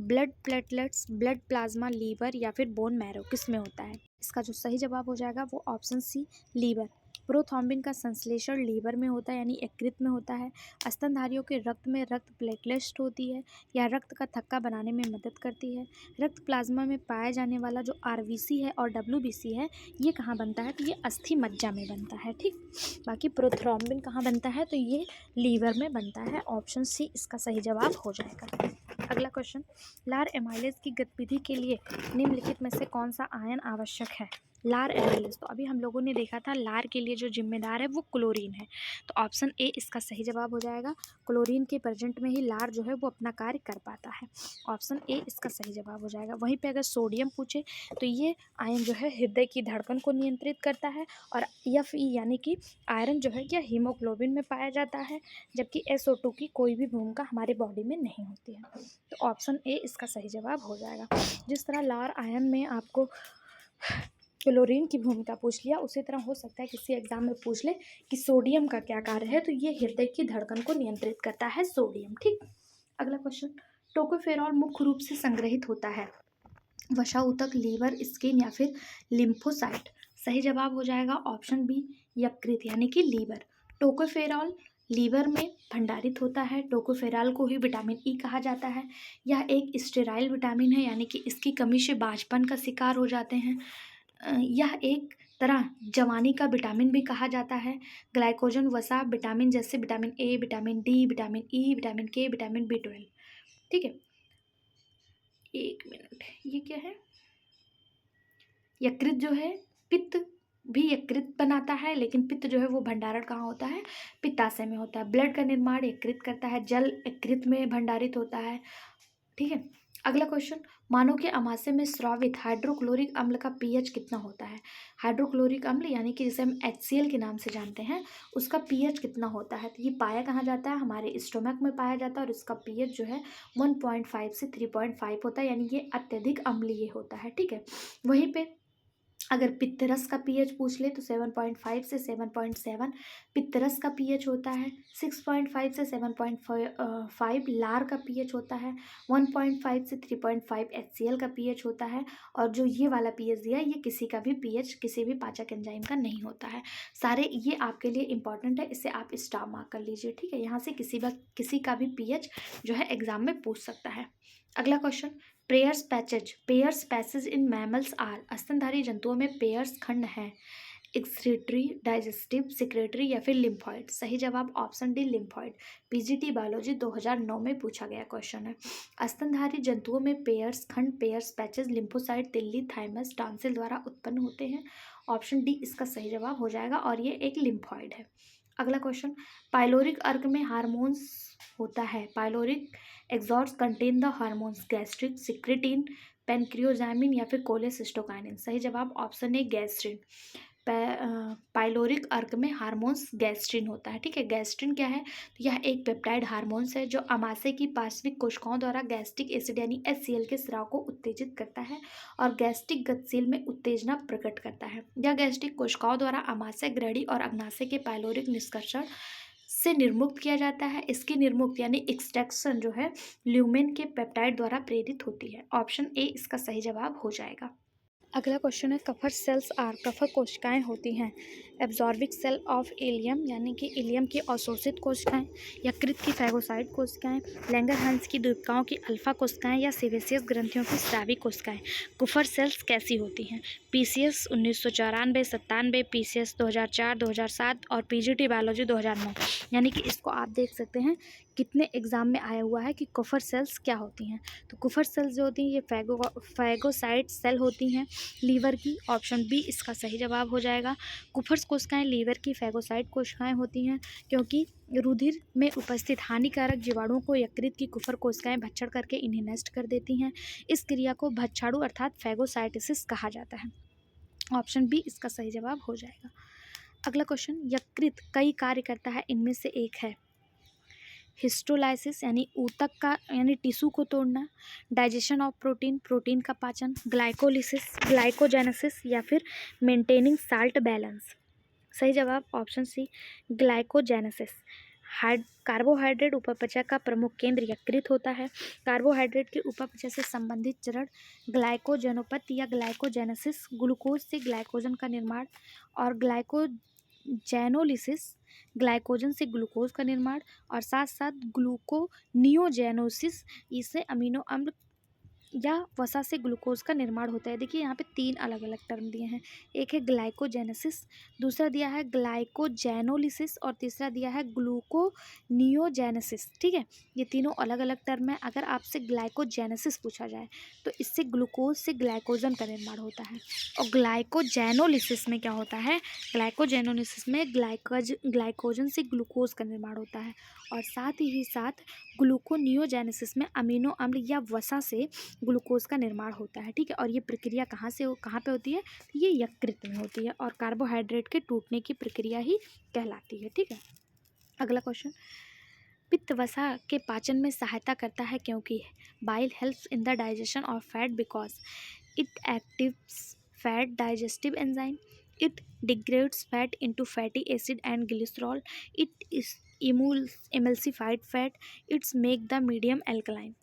blood platelets, blood plasma, liver या फिर बोन मैरो, किस में होता है? इसका जो सही जवाब हो जाएगा वो ऑप्शन सी लीवर। प्रोथ्रोम्बिन का संश्लेषण लीवर में होता है, यानी यकृत में होता है। स्तनधारियों के रक्त में रक्त प्लेटलेट्स होती है, या रक्त का थक्का बनाने में मदद करती है। रक्त प्लाज्मा में पाया जाने वाला जो आरबीसी है और डब्ल्यूबीसी है, ये कहाँ बनता है? तो ये अस्थि मज्जा में बनता है। ठीक, बाकी प्रोथ्रोम्बिन कहाँ बनता है? तो ये लीवर में बनता है। ऑप्शन सी इसका सही जवाब हो जाएगा। अगला क्वेश्चन, लार एमाइलेज की गतिविधि के लिए निम्नलिखित में से कौन सा आयन आवश्यक है? लार एमाइलेज, तो अभी हम लोगों ने देखा था लार के लिए जो जिम्मेदार है वो क्लोरीन है, तो ऑप्शन ए इसका सही जवाब हो जाएगा। क्लोरीन के प्रेजेंट में ही लार जो है वो अपना कार्य कर पाता है। ऑप्शन ए इसका सही जवाब हो जाएगा। वहीं पे अगर सोडियम पूछे तो ये आयन जो है हृदय की धड़कन को नियंत्रित करता है, और Fe यानी कि आयरन जो है यह हीमोग्लोबिन में पाया जाता है, जबकि SO2 की कोई भी भूमिका हमारे बॉडी में नहीं होती है। तो ऑप्शन ए इसका सही जवाब हो जाएगा। जिस तरह लार आयन में आपको क्लोरीन की भूमिका पूछ लिया, उसी तरह हो सकता है किसी एग्जाम में पूछ ले कि सोडियम का क्या कार्य है, तो ये हृदय की धड़कन को नियंत्रित करता है सोडियम। ठीक, अगला क्वेश्चन, टोकोफेरॉल मुख्य रूप से संग्रहित होता है वसा ऊतक, लीवर, स्किन या फिर लिम्फोसाइट। सही जवाब हो जाएगा ऑप्शन बी यकृत यानी कि लीवर। टोकोफेरॉल लीवर में भंडारित होता है। टोकोफेरॉल को ही विटामिन ई कहा जाता है। यह एक स्टेराइल विटामिन है, यानी कि इसकी कमी से बांझपन का शिकार हो जाते हैं। यह एक तरह जवानी का विटामिन भी कहा जाता है। ग्लाइकोजन वसा विटामिन जैसे vitamin A, vitamin D, vitamin E, vitamin के, विटामिन B12। ठीक है, एक मिनट, ये क्या है? यकृत जो है पित्त भी यकृत बनाता है, लेकिन पित्त जो है वो भंडारण कहाँ होता है? पित्ताशय में होता है। ब्लड का निर्माण यकृत करता है, जल यकृत में भंडारित होता है। ठीक है, अगला क्वेश्चन, मानव के आमाशय में स्रावित हाइड्रोक्लोरिक अम्ल का पीएच कितना होता है? हाइड्रोक्लोरिक अम्ल यानी कि जिसे हम HCl के नाम से जानते हैं, उसका पीएच कितना होता है? तो ये पाया कहाँ जाता है? हमारे स्टोमक में पाया जाता है, और इसका पीएच जो है 1.5 से 3.5 होता है, यानी ये अत्यधिक अम्लीय होता है। ठीक है, वहीं पे अगर पित्तरस का पीएच पूछ ले तो 7.5 से 7.7 पित्तरस का पीएच होता है। 6.5 से 7.5 लार का पीएच होता है। 1.5 से 3.5 HCl का पीएच होता है, और जो ये वाला पीएच दिया ये किसी का भी पीएच किसी भी पाचक एंजाइम का नहीं होता है। सारे ये आपके लिए इंपॉर्टेंट है, इसे आप स्टार मार्क कर लीजिए। ठीक है, यहाँ से किसी का भी पीएच जो है एग्जाम में पूछ सकता है। अगला question, Peyer's patches in mammals are. स्तनधारी जंतुओं में पेयर्स खंड हैं एक्सक्रीटरी, डाइजेस्टिव, सिक्रेटरी या फिर लिम्फॉइड। सही जवाब option D lymphoid. PGT biology 2009 में पूछा गया क्वेश्चन है। स्तनधारी जंतुओं में पेयर्स खंड, पेयर्स पैचेज, लिम्फोसाइट, तिल्ली, थाइमस, टॉन्सिल द्वारा उत्पन्न होते हैं। ऑप्शन डी इसका सही जवाब हो जाएगा, और ये एक लिम्फॉइड है। अगला क्वेश्चन, पाइलोरिक अर्क में हार्मोन्स होता है। Pyloric exhausts contain the hormones gastric, secretin, pancreozymin या फिर कोलेसिस्टोकाइनिन। सही जवाब ऑप्शन ए गैस्ट्रिन। पाइलोरिक अर्क में हार्मोन्स गैस्ट्रिन होता है। ठीक है, गैस्ट्रिन क्या है? तो यह एक पेप्टाइड हार्मोन्स है जो आमाशय की पार्श्विक कोशिकाओं द्वारा गैस्ट्रिक एसिड यानी HCl के स्राव को उत्तेजित करता है और गैस्ट्रिक गतिशील में उत्तेजना प्रकट करता है। यह गैस्ट्रिक कोशिकाओं द्वारा आमाशय, ग्रहणी और अग्नाशय के पाइलोरिक निष्कर्षण से निर्मुक्त किया जाता है। इसकी निर्मुक्त यानी एक्सट्रैक्शन जो है ल्यूमेन के पेप्टाइड द्वारा प्रेरित होती है। ऑप्शन ए इसका सही जवाब हो जाएगा। अगला क्वेश्चन है, कफर सेल्स आर। कफर कोशिकाएं होती हैं एब्जॉर्बिक सेल ऑफ इलियम यानी कि इलियम की अवशोषित कोशिकाएं, यकृत की फैगोसाइट कोशिकाएं, लैंगरहांस की द्वीपकाओं की अल्फा कोशिकाएं या सेबेसियस ग्रंथियों की स्रावी कोशिकाएं। कुफर सेल्स कैसी होती हैं? PCS 1994, 97, PCS 2004, 2007 और PGT बायोलॉजी 2009। यानी कि इसको आप देख सकते हैं कितने एग्जाम में आया हुआ है कि कुफर सेल्स क्या होती हैं। तो कुफर सेल्स जो होती हैं ये फैगोसाइट सेल होती हैं लीवर की। ऑप्शन बी इसका सही जवाब हो जाएगा। कुफर कोशिकाएं लीवर की फैगोसाइट कोशिकाएं होती हैं क्योंकि रुधिर में उपस्थित हानिकारक जीवाणुओं को यकृत की कुफर कोशिकाएं भक्षण करके इन्हें नष्ट कर देती हैं। इस क्रिया को भक्षाणु अर्थात फैगोसाइटोसिस कहा जाता है। ऑप्शन बी इसका सही जवाब हो जाएगा। अगला क्वेश्चन, यकृत कई कार्य करता है, इनमें से एक है हिस्टोलाइसिस यानी ऊतक का यानी टिश्यू को तोड़ना, डाइजेशन ऑफ प्रोटीन प्रोटीन का पाचन, ग्लाइकोलिसिस ग्लाइकोजेनेसिस या फिर मेंटेनिंग साल्ट बैलेंस। सही जवाब ऑप्शन सी ग्लाइकोजेनेसिस। कार्बोहाइड्रेट उपापचय का प्रमुख केंद्र यकृत होता है। कार्बोहाइड्रेट के उपापचय से संबंधित चरण ग्लाइकोजेनोपैथी या ग्लाइकोजेनेसिस, ग्लूकोज से ग्लाइकोजन का निर्माण, और ग्लाइकोजेनोलिसिस ग्लाइकोजन से ग्लूकोज का निर्माण, और साथ साथ ग्लूकोनियोजेनोसिस इससे अमीनो अम्ल या वसा से ग्लूकोज का निर्माण होता है। देखिए यहाँ पे 3 अलग अलग टर्म दिए हैं, एक है ग्लाइकोजेनेसिस, दूसरा दिया है ग्लाइकोजेनोलिसिस और तीसरा दिया है ग्लूकोनियोजेनेसिस। ठीक है, ये तीनों अलग अलग टर्म है। अगर आपसे ग्लाइकोजेनेसिस पूछा जाए तो इससे ग्लूकोज से ग्लाइकोजन का निर्माण होता है, और ग्लाइकोजेनोलिसिस में क्या होता है, ग्लाइकोजेनोलिसिस में ग्लाइकोजन से ग्लूकोज का निर्माण होता है, और साथ ही साथ ग्लूकोनियोजेनेसिस में अमीनो अम्ल या वसा से ग्लूकोज का निर्माण होता है। ठीक है, और ये प्रक्रिया कहाँ पे होती है, ये यकृत में होती है, और कार्बोहाइड्रेट के टूटने की प्रक्रिया ही कहलाती है। ठीक है, अगला क्वेश्चन, पित्त वसा के पाचन में सहायता करता है क्योंकि bile helps in the digestion of fat because it actives fat digestive enzyme, it degrades fat into fatty acid and glycerol, it is emulsified fat, it's make the medium alkaline.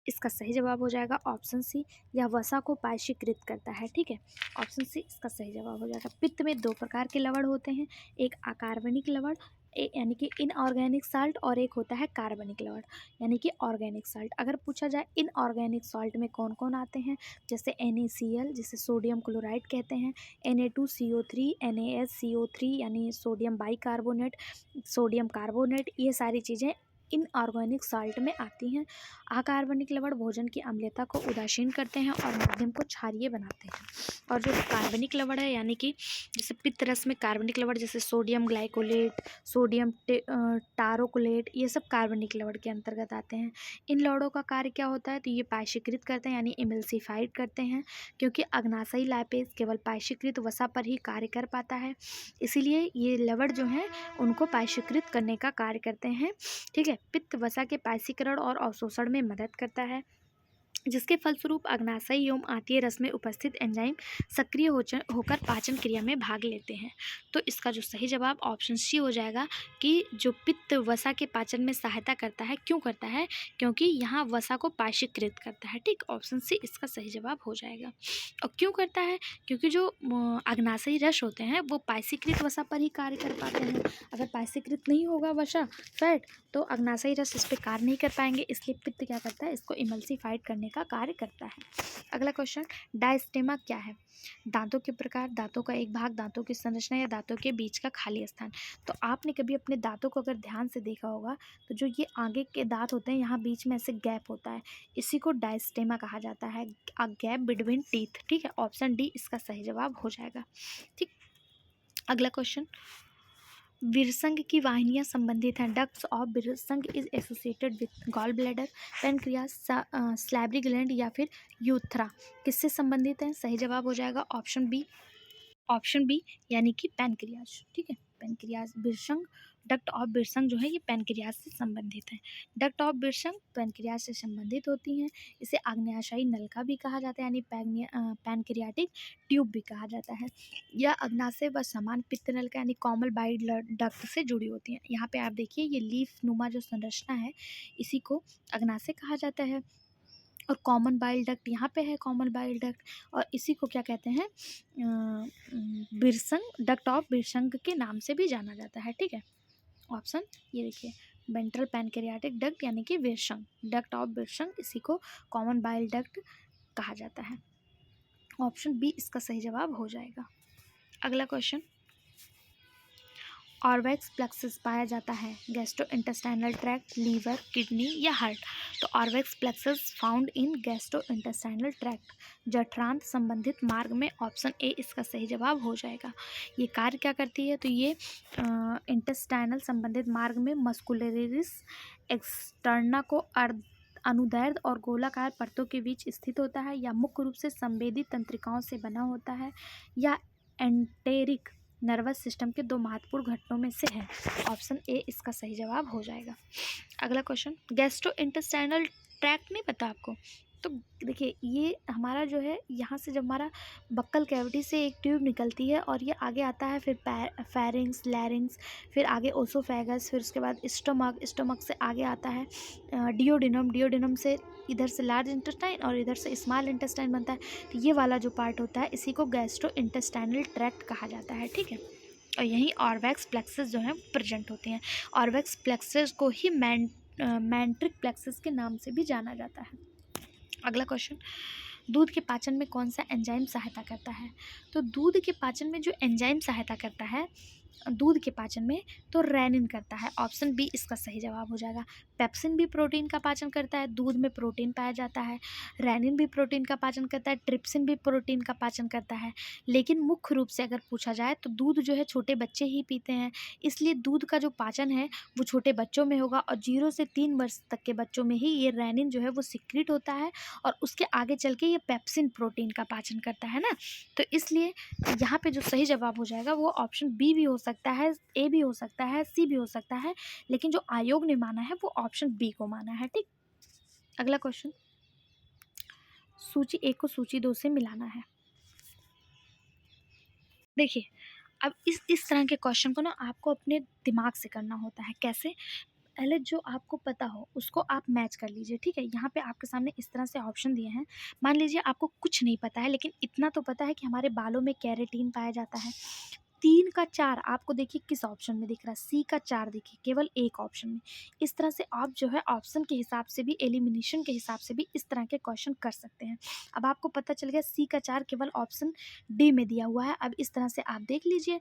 इसका सही जवाब हो जाएगा ऑप्शन सी, यह वसा को पायशीकृत करता है। ठीक है, ऑप्शन सी इसका सही जवाब हो जाएगा। पित्त में 2 प्रकार के लवण होते हैं, एक अकार्बनिक लवण यानी कि इनऑर्गेनिक साल्ट, और एक होता है कार्बनिक लवण यानी कि ऑर्गेनिक साल्ट। अगर पूछा जाए इनऑर्गेनिक साल्ट में कौन कौन आते हैं, जैसे NaCl जिसे सोडियम क्लोराइड कहते हैं, Na2CO3, NaSCO3 यानी सोडियम बाइकार्बोनेट, सोडियम कार्बोनेट, ये सारी चीज़ें इनऑर्गेनिक साल्ट में आती हैं। अकार्बनिक लवण भोजन की अम्लता को उदासीन करते हैं और माध्यम को क्षारीय बनाते हैं, और जो कार्बनिक लवण है यानी कि जैसे पित्त रस में कार्बनिक लवण जैसे सोडियम ग्लाइकोलेट, सोडियम टारोकोलेट, ये सब कार्बनिक लवण के अंतर्गत आते हैं। इन लवणों का कार्य क्या होता है, तो ये पायशीकृत करते हैं यानी इमल्सिफाइड करते हैं, क्योंकि अग्नाशयी लाइपेज केवल पायशीकृत वसा पर ही कार्य कर पाता है, इसीलिए ये लवण जो हैं उनको पायशीकृत करने का कार्य करते हैं। ठीक है, पित्त वसा के पायसीकरण और अवशोषण में मदद करता है, जिसके फलस्वरूप अग्नाशयी एवं आंतीय रस में उपस्थित एंजाइम सक्रिय होकर पाचन क्रिया में भाग लेते हैं। तो इसका जो सही जवाब ऑप्शन सी हो जाएगा कि जो पित्त वसा के पाचन में सहायता करता है, क्यों करता है, क्योंकि यहाँ वसा को पायशीकृत करता है। ठीक, ऑप्शन सी इसका सही जवाब हो जाएगा। और क्यों करता है, क्योंकि जो अग्नाशयी रस होते हैं वो पायसीकृत वसा पर ही कार्य कर पाते हैं। अगर पायसीकृत नहीं होगा वसा फैट तो अग्नाशयी रस इस पर कार्य नहीं कर पाएंगे, इसलिए पित्त क्या करता है, इसको इमल्सिफाइड करने का कार्य करता है। अगला क्वेश्चन, डायस्टेमा क्या है, दांतों के प्रकार, दांतों का एक भाग, दांतों की संरचना या दांतों के बीच का खाली स्थान। तो आपने कभी अपने दांतों को अगर ध्यान से देखा होगा तो जो ये आगे के दांत होते हैं यहाँ बीच में ऐसे गैप होता है, इसी को डायस्टेमा कहा जाता है, अ गैप बिटवीन टीथ। ठीक है, ऑप्शन डी इसका सही जवाब हो जाएगा। ठीक, अगला क्वेश्चन, विरसंग की वाहिनियां संबंधित हैं, ducts of Wirsung is associated with gall bladder, pancreas, salivary gland या फिर यूथ्रा, किससे संबंधित है, सही जवाब हो जाएगा ऑप्शन बी यानी कि पैनक्रियाज। ठीक है, पैनक्रियाज विरसंग, डक्ट ऑफ विरसंग जो है ये पैनक्रियाज से संबंधित है, डक्ट ऑफ विरसंग पैनक्रियाज से संबंधित होती हैं। इसे आग्नेयाशयी नलिका भी कहा जाता है यानी पैनक्रियाटिक ट्यूब भी कहा जाता है। यह अग्नाशय व समान पित्त नलिका यानी कॉमन बाइल डक्ट से जुड़ी होती हैं। यहाँ पे आप देखिए ये लीफ नुमा जो संरचना है इसी को अग्नाशय कहा जाता है, और कॉमन बाइल डक्ट यहाँ पे है, कॉमन बाइल डक्ट, और इसी को क्या कहते हैं, विरसंग, डक्ट ऑफ विरसंग के नाम से भी जाना जाता है। ठीक है, ऑप्शन ये देखिए, वेंट्रल पैनक्रियाटिक डक्ट यानी कि विरसंग, डक्ट ऑफ विरसंग, इसी को कॉमन बाइल डक्ट कहा जाता है। ऑप्शन बी इसका सही जवाब हो जाएगा। अगला क्वेश्चन, ऑर्वैक्स प्लेक्सस पाया जाता है गैस्ट्रोइंटेस्टाइनल ट्रैक्ट, लीवर, किडनी या हार्ट। तो Auerbach's plexus found in gastrointestinal tract, जठरांत संबंधित मार्ग में। ऑप्शन ए इसका सही जवाब हो जाएगा। ये कार्य क्या करती है? तो ये इंटेस्टाइनल संबंधित मार्ग में मस्कुलरिस एक्सटर्ना को अनुदैर्ध्य और गोलाकार परतों के बीच स्थित होता है, या मुख्य रूप से संवेदी तंत्रिकाओं से बना होता है, या एंटेरिक नर्वस सिस्टम के दो महत्वपूर्ण घटकों में से है। ऑप्शन ए इसका सही जवाब हो जाएगा। अगला क्वेश्चन, गैस्ट्रोइंटेस्टाइनल ट्रैक्ट नहीं पता आपको? तो देखिए, ये हमारा जो है, यहाँ से जब हमारा बक्कल कैविटी से एक ट्यूब निकलती है और ये आगे आता है, फिर फेरिंग्स, लैरिंग्स, फिर आगे ओसोफेगस, फिर उसके बाद स्टोमक से आगे आता है डिओडिनम से इधर से लार्ज इंटेस्टाइन और इधर से स्मॉल इंटेस्टाइन बनता है। तो ये वाला जो पार्ट होता है इसी को गैस्ट्रोइंटेस्टाइनल ट्रैक्ट कहा जाता है, ठीक है। और यहीं ऑर्वैक्स प्लेक्सस जो है प्रेजेंट होते हैं। ऑर्वैक्स प्लेक्सस को ही मैंट्रिक प्लेक्सस के नाम से भी जाना जाता है। अगला क्वेश्चन, दूध के पाचन में कौन सा एंजाइम सहायता करता है? तो दूध के पाचन में जो एंजाइम सहायता करता है दूध के पाचन में, तो रेनिन करता है। ऑप्शन बी इसका सही जवाब हो जाएगा। पेप्सिन भी प्रोटीन का पाचन करता है, दूध में प्रोटीन पाया जाता है। रेनिन भी प्रोटीन का पाचन करता है, ट्रिप्सिन भी प्रोटीन का पाचन करता है। लेकिन मुख्य रूप से अगर पूछा जाए तो दूध जो है छोटे बच्चे ही पीते हैं, इसलिए दूध का जो पाचन है वो छोटे बच्चों में होगा, और 0 से 3 वर्ष तक के बच्चों में ही ये रेनिन जो है वो सिक्रीट होता है, और उसके आगे चल के ये पेप्सिन प्रोटीन का पाचन करता है ना। तो इसलिए यहाँ पे जो सही जवाब हो जाएगा वो ऑप्शन बी भी हो सकता है, ए भी हो सकता है, सी भी हो सकता है, लेकिन जो आयोग ने माना है वो ऑप्शन बी को माना है, ठीक। अगला क्वेश्चन, सूची 1 को सूची 2 से मिलाना है। देखिए, अब इस तरह के क्वेश्चन को ना आपको अपने दिमाग से करना होता है। कैसे? पहले जो आपको पता हो उसको आप मैच कर लीजिए, ठीक है। यहाँ पे आपके सामने इस तरह से ऑप्शन दिए हैं। मान लीजिए आपको कुछ नहीं पता है, लेकिन इतना तो पता है कि हमारे बालों में कैरेटीन पाया जाता है। 3 का 4 आपको देखिए किस ऑप्शन में दिख रहा है? सी का 4 देखिए केवल एक ऑप्शन में। इस तरह से आप जो है ऑप्शन के हिसाब से भी, एलिमिनेशन के हिसाब से भी इस तरह के क्वेश्चन कर सकते हैं। अब आपको पता चल गया सी का 4 केवल ऑप्शन डी में दिया हुआ है। अब इस तरह से आप देख लीजिए,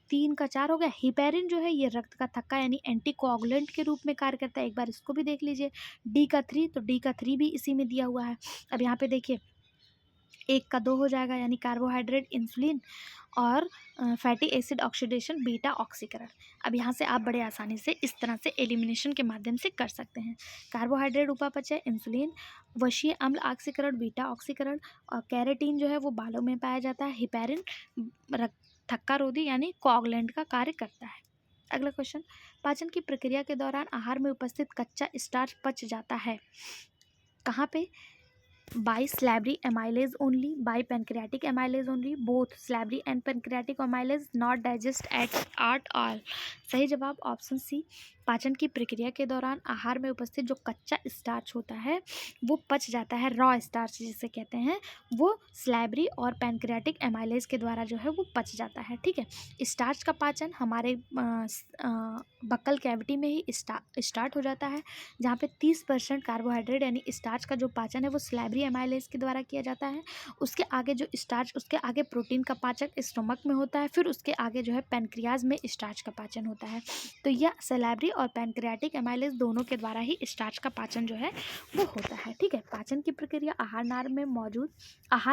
3 का 4 हो गया। हिपेरिन जो है ये रक्त का थक्का यानी एंटीकोगुलेंट के रूप में कार्य करता है, एक बार इसको भी देख लीजिए। डी का 3, तो डी का 3 भी इसी में दिया हुआ है। अब यहाँ पे देखिए 1 का 2 हो जाएगा, यानी कार्बोहाइड्रेट, इंसुलिन और फैटी एसिड ऑक्सीडेशन, बीटा ऑक्सीकरण। अब यहाँ से आप बड़े आसानी से इस तरह से एलिमिनेशन के माध्यम से कर सकते हैं। कार्बोहाइड्रेट उपापचय, इंसुलिन, वशीय अम्ल ऑक्सीकरण, बीटा ऑक्सीकरण, और कैरेटीन जो है वो बालों में पाया जाता है। हिपेरिन थक्का रोधी यानी कोगुलेंट का कार्य करता है। अगला क्वेश्चन, पाचन की प्रक्रिया के दौरान आहार में उपस्थित कच्चा स्टार्च पच जाता है कहाँ पे? By salivary amylase only, by pancreatic amylase only, both salivary and pancreatic amylase not digest at all. सही जवाब ऑप्शन सी। पाचन की प्रक्रिया के दौरान आहार में उपस्थित जो कच्चा स्टार्च होता है वो पच जाता है, रॉ स्टार्च जिसे कहते हैं, वो स्लैबरी और पैनक्रियाटिक एमाइलेज के द्वारा जो है वो पच जाता है, ठीक है। स्टार्च का पाचन हमारे बक्कल कैविटी में ही स्टार्ट हो जाता है, जहाँ पे 30% कार्बोहाइड्रेट यानी स्टार्च का जो पाचन है वो स्लैबरी एमाइलेज के द्वारा किया जाता है। उसके आगे जो स्टार्च, उसके आगे प्रोटीन का पाचन स्टोमक में होता है, फिर उसके आगे जो है पैनक्रियाज में स्टार्च का पाचन होता है। तो यह स्लैबरी और पैनक्रियाटिक एमाइलेज दोनों के द्वारा ही स्टार्च का पाचन जो है वो होता है, ठीक है। पाचन की प्रक्रिया आहार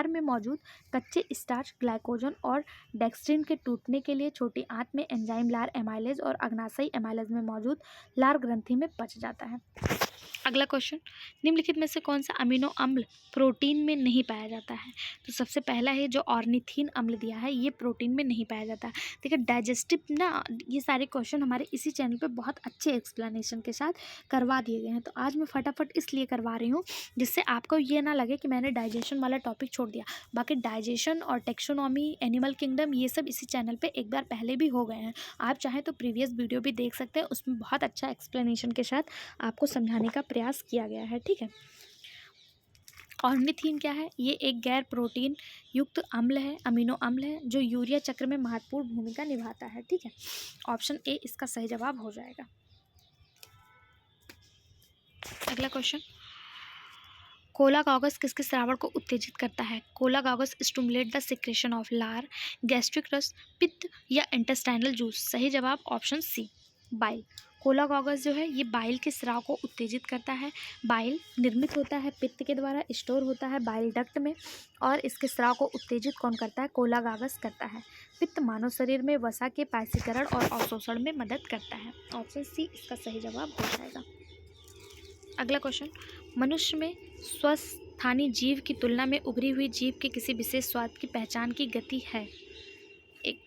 में मौजूद कच्चे स्टार्च, ग्लाइकोजन और डेक्स्ट्रिन के टूटने के लिए छोटी आंत में एंजाइम लार एमाइलेज और अग्नाशयी एमाइलेज में मौजूद लार ग्रंथि में पच जाता है। अगला क्वेश्चन, निम्नलिखित में से कौन सा अमीनो अम्ल प्रोटीन में नहीं पाया जाता है? तो सबसे पहला है जो ऑर्निथीन अम्ल दिया है, ये प्रोटीन में नहीं पाया जाता। देखिए डाइजेस्टिव ना, ये सारे क्वेश्चन हमारे इसी चैनल पे बहुत अच्छे एक्सप्लेनेशन के साथ करवा दिए गए हैं, तो आज मैं फटाफट इसलिए करवा रही हूँ जिससे आपको ये ना लगे कि मैंने डाइजेशन वाला टॉपिक छोड़ दिया। बाकी डाइजेशन और टेक्सोनॉमी, एनिमल किंगडम, ये सब इसी चैनल पर एक बार पहले भी हो गए हैं। आप चाहें तो प्रीवियस वीडियो भी देख सकते हैं, उसमें बहुत अच्छा एक्सप्लेनेशन के साथ आपको समझाने का प्रयास किया गया है, ठीक है। ऑर्निथीन क्या है? ये एक गैर प्रोटीन युक्त अम्ल है, अमीनो अम्ल है, जो यूरिया चक्र में महत्वपूर्ण भूमिका निभाता है, ठीक है। ऑप्शन ए इसका सही जवाब हो जाएगा। अगला क्वेश्चन, कोला कागज किसके स्रावण को उत्तेजित करता है? कोला कागज स्टिमुलेट द सिक्रेशन ऑफ लार, गैस्ट्रिक रस, पित्त या इंटेस्टाइनल जूस। सही जवाब ऑप्शन सी, बाइल। कोला कागज जो है ये बाइल के स्राव को उत्तेजित करता है। बाइल निर्मित होता है पित्त के द्वारा, स्टोर होता है बाइल डक्ट में, और इसके स्राव को उत्तेजित कौन करता है? कोला कागज करता है। पित्त मानव शरीर में वसा के पायसीकरण और अवशोषण में मदद करता है। ऑप्शन सी इसका सही जवाब हो जाएगा। अगला क्वेश्चन, मनुष्य में स्वस्थानी जीव की तुलना में उभरी हुई जीव के किसी विशेष स्वाद की पहचान की गति है? एक,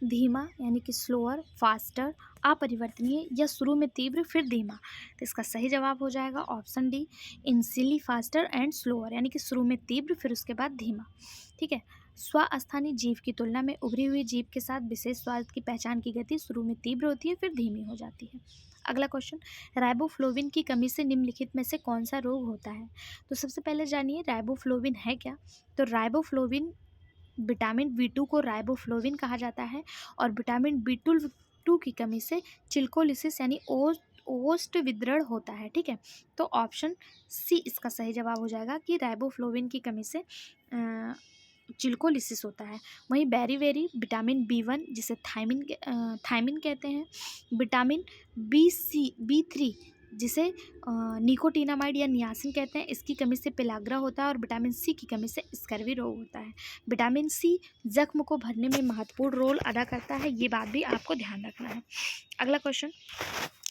धीमा यानी कि स्लोअर, फास्टर, अपरिवर्तनीय या शुरू में तीव्र फिर धीमा। तो इसका सही जवाब हो जाएगा option D, initially faster and slower, यानी कि शुरू में तीव्र फिर उसके बाद धीमा। ठीक है, स्वस्थानी जीव की तुलना में उभरी हुई जीव के साथ विशेष स्वाद की पहचान की गति शुरू में तीव्र होती है फिर धीमी हो जाती है। अगला क्वेश्चन, राइबोफ्लोविन की कमी से निम्नलिखित में से कौन सा रोग होता है? तो सबसे पहले जानिए राइबोफ्लोविन है क्या। तो राइबोफ्लोविन, विटामिन B2 को राइबोफ्लोविन कहा जाता है, और विटामिन B2 की कमी से चिल्कोलिसिस यानी ओस्ट विदृढ़ होता है। ठीक है, तो ऑप्शन सी इसका सही जवाब हो जाएगा कि राइबोफ्लोविन की कमी से चिल्कोलिसिस होता है। वहीं बेरीवेरी विटामिन B1 जिसे थायमिन कहते हैं, विटामिन B3 जिसे निकोटिनामाइड या नियासिन कहते हैं, इसकी कमी से पेलाग्रा होता है, और विटामिन सी की कमी से स्कर्वी रोग होता है। विटामिन सी जख्म को भरने में महत्वपूर्ण रोल अदा करता है, ये बात भी आपको ध्यान रखना है। अगला क्वेश्चन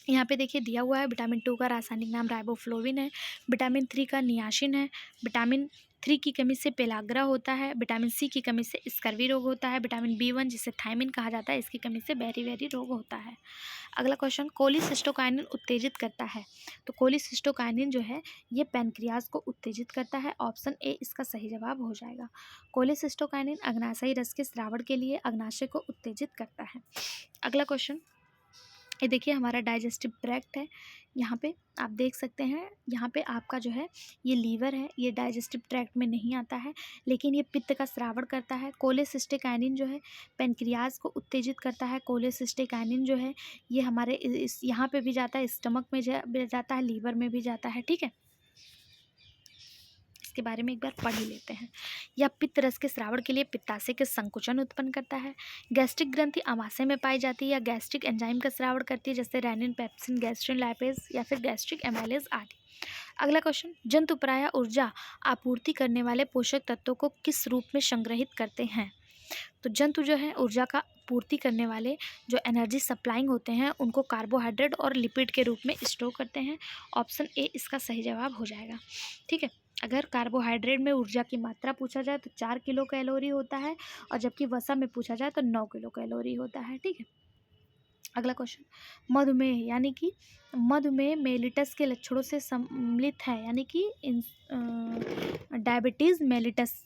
यहाँ पे देखिए दिया हुआ है, विटामिन 2 का रासायनिक नाम राइबोफ्लोविन है, विटामिन 3 का नियासिन है, विटामिन 3 की कमी से पेलाग्रा होता है, विटामिन सी की कमी से स्कर्वी रोग होता है, विटामिन B1 जिसे थायमिन कहा जाता है इसकी कमी से बेरीवेरी रोग होता है। अगला क्वेश्चन, कोलिसिस्टोकाइनिन उत्तेजित करता है। तो कोलिसिस्टोकाइनिन जो है ये पैनक्रियाज को उत्तेजित करता है। ऑप्शन ए इसका सही जवाब हो जाएगा। कोलिसिस्टोकाइनिन अग्नाशयी रस के स्रावण के लिए अग्नाशय को उत्तेजित करता है। अगला क्वेश्चन, ये देखिए हमारा डाइजेस्टिव ट्रैक्ट है, यहाँ पे आप देख सकते हैं, यहाँ पे आपका जो है ये लीवर है, ये डाइजेस्टिव ट्रैक्ट में नहीं आता है, लेकिन ये पित्त का स्रावण करता है। कोलेसिस्टेकाइनिन जो है पेनक्रियाज को उत्तेजित करता है। कोलेसिस्टेकाइनिन जो है ये हमारे इस यहाँ पे भी जाता है, स्टमक में जाता है, लीवर में भी जाता है। ठीक है, इसके बारे में एक बार पढ़ ही लेते हैं। यह पित्त रस के स्रावण के लिए पित्ताशय के संकुचन उत्पन्न करता है। गैस्ट्रिक ग्रंथि अमाशय में पाई जाती है या गैस्ट्रिक एंजाइम का स्रावण करती है, जैसे रेनिन, पेप्सिन, गैस्ट्रिन लाइपेज या फिर गैस्ट्रिक एमाइलेज आदि। अगला क्वेश्चन, जंतु प्रायः ऊर्जा आपूर्ति करने वाले पोषक तत्वों को किस रूप में संग्रहित करते हैं? तो जंतु जो है ऊर्जा का पूर्ति करने वाले जो एनर्जी सप्लाइंग होते हैं उनको कार्बोहाइड्रेट और लिपिड के रूप में स्टोर करते हैं। ऑप्शन ए इसका सही जवाब हो जाएगा। ठीक है, अगर कार्बोहाइड्रेट में ऊर्जा की मात्रा पूछा जाए तो 4 किलो कैलोरी होता है, और जबकि वसा में पूछा जाए तो 9 किलो कैलोरी होता है। ठीक है, अगला क्वेश्चन, मधुमेह यानी कि मधुमेह मेलिटस के लक्षणों से सम्मिलित है, यानी कि डायबिटीज़ मेलिटस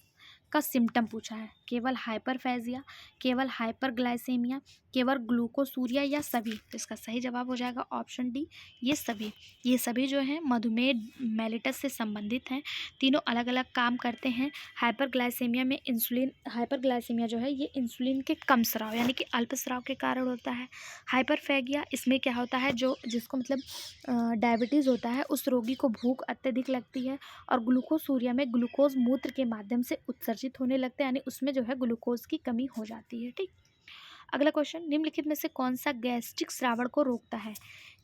का सिम्टम पूछा है। केवल हाइपरफेजिया, केवल हाइपरग्लाइसेमिया, केवल ग्लूकोसूरिया या सभी। तो इसका सही जवाब हो जाएगा ऑप्शन डी, ये सभी। ये सभी जो हैं मधुमेह मेलिटस से संबंधित हैं, तीनों अलग अलग काम करते हैं। हाइपरग्लाइसेमिया में इंसुलिन, हाइपरग्लाइसेमिया जो है ये इंसुलिन के कम स्राव यानी कि अल्प स्राव के कारण होता है। हाइपरफेगिया इसमें क्या होता है, जो जिसको मतलब डायबिटीज़ होता है उस रोगी को भूख अत्यधिक लगती है, और ग्लूकोसूरिया में ग्लूकोज मूत्र के माध्यम से उत्सर्जित होने लगता है, यानी उसमें जो है ग्लूकोज की कमी हो जाती है। ठीक, अगला क्वेश्चन, निम्नलिखित में से कौन सा गैस्ट्रिक स्रावण को रोकता है?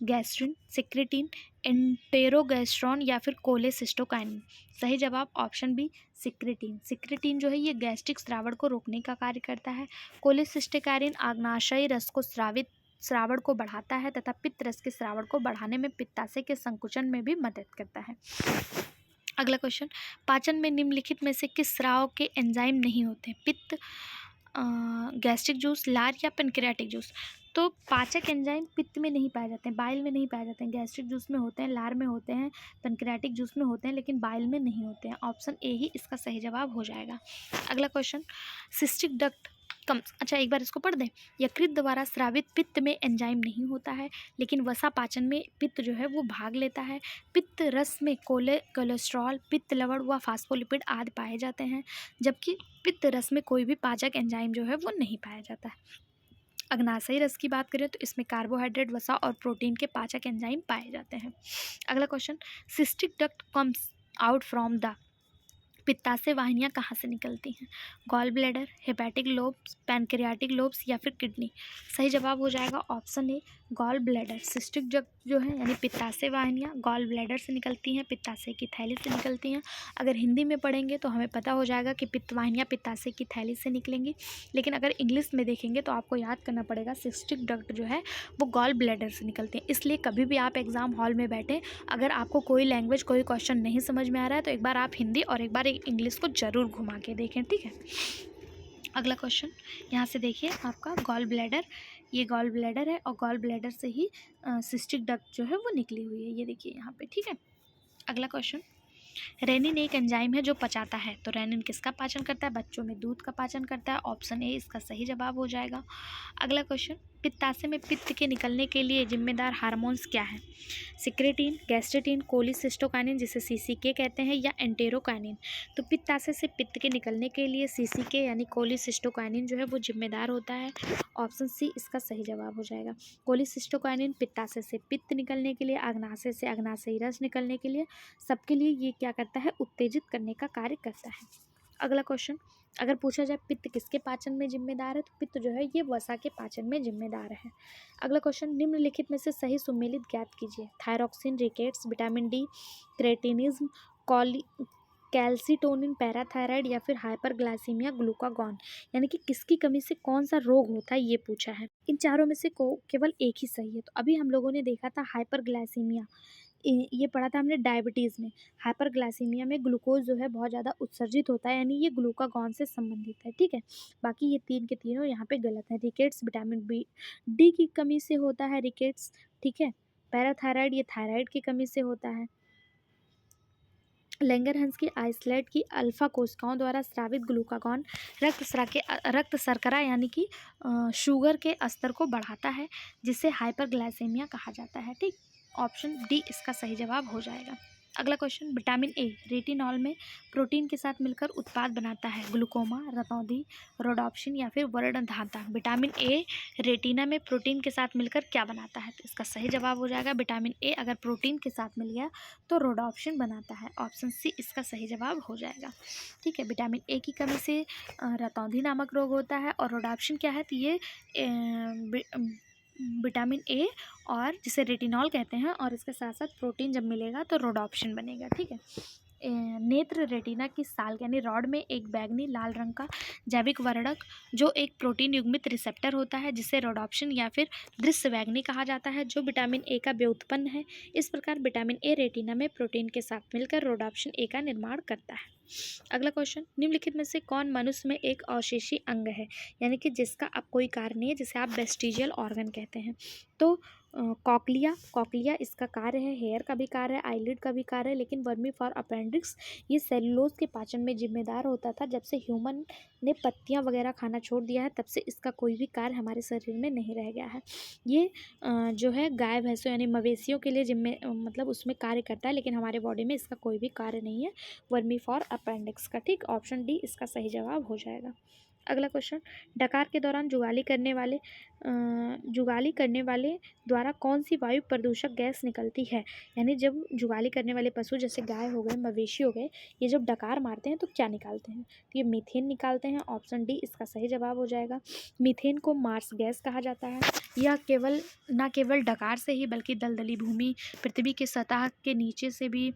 गैस्ट्रिन, सिक्रेटिन, एंटेरोगैस्ट्रॉन या फिर कोलेसिस्टोकाइनिन। सही जवाब ऑप्शन बी, सिक्रेटिन। सिक्रेटिन जो है ये गैस्ट्रिक स्रावण को रोकने का कार्य करता है। कोलेसिस्टोकाइनिन अग्नाशयी रस को श्रावण को बढ़ाता है तथा पित्त रस के श्रावण को बढ़ाने में पित्ताशय के संकुचन में भी मदद करता है। अगला क्वेश्चन, पाचन में निम्नलिखित में से किस स्राव के एंजाइम नहीं होते? पित्त, गैस्ट्रिक जूस, लार या पेनक्रियाटिक जूस। तो पाचक एंजाइम पित्त में नहीं पाए जाते हैं, बाइल में नहीं पाए जाते हैं। गैस्ट्रिक जूस में होते हैं, लार में होते हैं, पेनक्रियाटिक जूस में होते हैं, लेकिन बाइल में नहीं होते हैं। ऑप्शन ए ही इसका सही जवाब हो जाएगा। अगला क्वेश्चन, सिस्टिक डक्ट कम, अच्छा एक बार इसको पढ़ दें। यकृत द्वारा स्रावित पित्त में एंजाइम नहीं होता है, लेकिन वसा पाचन में पित्त जो है वो भाग लेता है। पित्त रस में कोलेस्ट्रॉल, पित्त लवण व फास्फोलिपिड आदि पाए जाते हैं, जबकि पित्त रस में कोई भी पाचक एंजाइम जो है वो नहीं पाया जाता है। अग्नाशयी रस की बात करें तो इसमें कार्बोहाइड्रेट, वसा और प्रोटीन के पाचक एंजाइम पाए जाते हैं। अगला question, cystic duct comes out from the, पित्ताशय वाहिनियाँ कहाँ से निकलती हैं? Gall bladder, hepatic lobes, pancreatic lobes या फिर किडनी। सही जवाब हो जाएगा option A, gall bladder. Cystic जग जो है यानी पित्ताशय वाहिनियाँ गॉल ब्लैडर से निकलती हैं, पित्ताशय की थैली से निकलती हैं। अगर हिंदी में पढ़ेंगे तो हमें पता हो जाएगा कि पित्त वाहिनियाँ पित्ताशय की थैली से निकलेंगी, लेकिन अगर इंग्लिश में देखेंगे तो आपको याद करना पड़ेगा सिस्टिक डक्ट जो है वो गॉल ब्लैडर से निकलती हैं। इसलिए कभी भी आप एग्ज़ाम हॉल में बैठें, अगर आपको कोई लैंग्वेज कोई क्वेश्चन नहीं समझ में आ रहा है तो एक बार आप हिंदी और एक बार इंग्लिश को ज़रूर घुमा के देखें, ठीक है। अगला क्वेश्चन यहाँ से देखिए आपका गॉल ब्लैडर, ये गॉल ब्लैडर है और गॉल ब्लैडर से ही सिस्टिक डक्ट जो है वो निकली हुई है, ये देखिए यहाँ पे, ठीक है। अगला क्वेश्चन, रेनिन एक एंजाइम है जो पचाता है, तो रेनिन किसका पाचन करता है? बच्चों में दूध का पाचन करता है, ऑप्शन ए इसका सही जवाब हो जाएगा। अगला क्वेश्चन, पित्ताशय में पित्त के निकलने के लिए जिम्मेदार हार्मोन्स क्या है? सिक्रेटिन, गैस्ट्रेटिन, कोलिसिस्टोकाइनिन जिसे सीसीके कहते हैं, या एंटेरोकाइनिन। तो पित्ताशय से पित्त के निकलने के लिए सीसीके यानी कोलिसिस्टोकाइनिन जो है वो जिम्मेदार होता है, ऑप्शन सी इसका सही जवाब हो जाएगा। कोलिसिस्टोकाइनिन पित्ताशय से पित्त निकलने के लिए, अग्नाशय से अग्नाशयी रस निकलने के लिए, सबके लिए ये क्या करता है? उत्तेजित करने का कार्य करता है। अगला क्वेश्चन, अगर पूछा जाए पित्त किसके पाचन में जिम्मेदार है, तो पित्त जो है ये वसा के पाचन में जिम्मेदार है। अगला क्वेश्चन, निम्नलिखित में से सही सुमेलित ज्ञात कीजिए। Thyroxine, rickets, vitamin D, cretinism, calcitonin, parathyroid या फिर हाइपरग्लाइसीमिया, ग्लूकागॉन। यानी कि किसकी कमी से कौन सा रोग होता है ये पूछा है। इन चारों में से केवल एक ही सही है। तो अभी हम लोगों ने देखा था हाइपरग्लाइसीमिया, ये पढ़ा था हमने डायबिटीज़ में। हाइपरग्लाइसीमिया में ग्लूकोज जो है बहुत ज़्यादा उत्सर्जित होता है, यानी ये ग्लूकागॉन से संबंधित है, ठीक है। बाकी ये तीन के तीनों यहाँ पे गलत हैं। रिकेट्स विटामिन बी डी की कमी से होता है रिकेट्स, ठीक है। पैराथायराइड ये थायराइड की कमी से होता है। लैंगरहंस की आइसलेट की अल्फा कोशिकाओं द्वारा स्रावित ग्लूकागॉन रक्त शर्करा यानी कि शुगर के स्तर को बढ़ाता है, जिसे हाइपरग्लाइसेमिया कहा जाता है, ठीक। ऑप्शन डी इसका सही जवाब हो जाएगा। अगला क्वेश्चन, विटामिन ए रेटिनॉल में प्रोटीन के साथ मिलकर उत्पाद बनाता है, ग्लूकोमा, रतौंधी, रोडोप्सिन या फिर वर्णधाता। विटामिन ए रेटिना में प्रोटीन के साथ मिलकर क्या बनाता है? तो इसका सही जवाब हो जाएगा विटामिन ए अगर प्रोटीन के साथ मिल गया तो रोडोप्सिन बनाता है, ऑप्शन सी इसका सही जवाब हो जाएगा, ठीक है। विटामिन ए की कमी से रतौंधी नामक रोग होता है, और रोडोप्सिन क्या है? तो ये विटामिन ए और जिसे रेटिनॉल कहते हैं, और इसके साथ साथ प्रोटीन जब मिलेगा तो रोडोप्सिन बनेगा, ठीक है। नेत्र रेटिना की साल यानी रॉड में एक बैंगनी लाल रंग का जैविक वर्णक जो एक प्रोटीन युग्मित रिसेप्टर होता है, जिसे रोडोप्सिन या फिर दृश्य बैंगनी कहा जाता है, जो विटामिन ए का व्युत्पन्न है। इस प्रकार विटामिन ए रेटिना में प्रोटीन के साथ मिलकर रोडोप्सिन ए का निर्माण करता है। अगला क्वेश्चन, निम्नलिखित में से कौन मनुष्य में एक अवशेषी अंग है, यानी कि जिसका अब कोई कार्य नहीं है, जिसे आप वेस्टिजियल ऑर्गन कहते हैं? तो कॉकलिया इसका कार्य है, हेयर का भी कार्य है, आईलिड का भी कार्य है, लेकिन वर्मी फॉर अपेंडिक्स ये सेलुलोज के पाचन में जिम्मेदार होता था। जब से ह्यूमन ने पत्तियां वगैरह खाना छोड़ दिया है, तब से इसका कोई भी कार्य हमारे शरीर में नहीं रह गया है। ये जो है गाय भैंसों यानी मवेशियों के लिए मतलब उसमें कार्य करता है, लेकिन हमारे बॉडी में इसका कोई भी कार्य नहीं है, वर्मी फॉर अपेंडिक्स का, ठीक। ऑप्शन डी इसका सही जवाब हो जाएगा। अगला क्वेश्चन, डकार के दौरान जुगाली करने वाले द्वारा कौन सी वायु प्रदूषक गैस निकलती है? यानी जब जुगाली करने वाले पशु जैसे गाय हो गए, मवेशी हो गए, ये जब डकार मारते हैं तो क्या निकालते हैं? तो ये मीथेन निकालते हैं, ऑप्शन डी इसका सही जवाब हो जाएगा। मीथेन को मार्स गैस कहा जाता है। यह न केवल डकार से ही बल्कि दलदली भूमि, पृथ्वी के सतह के नीचे से भी,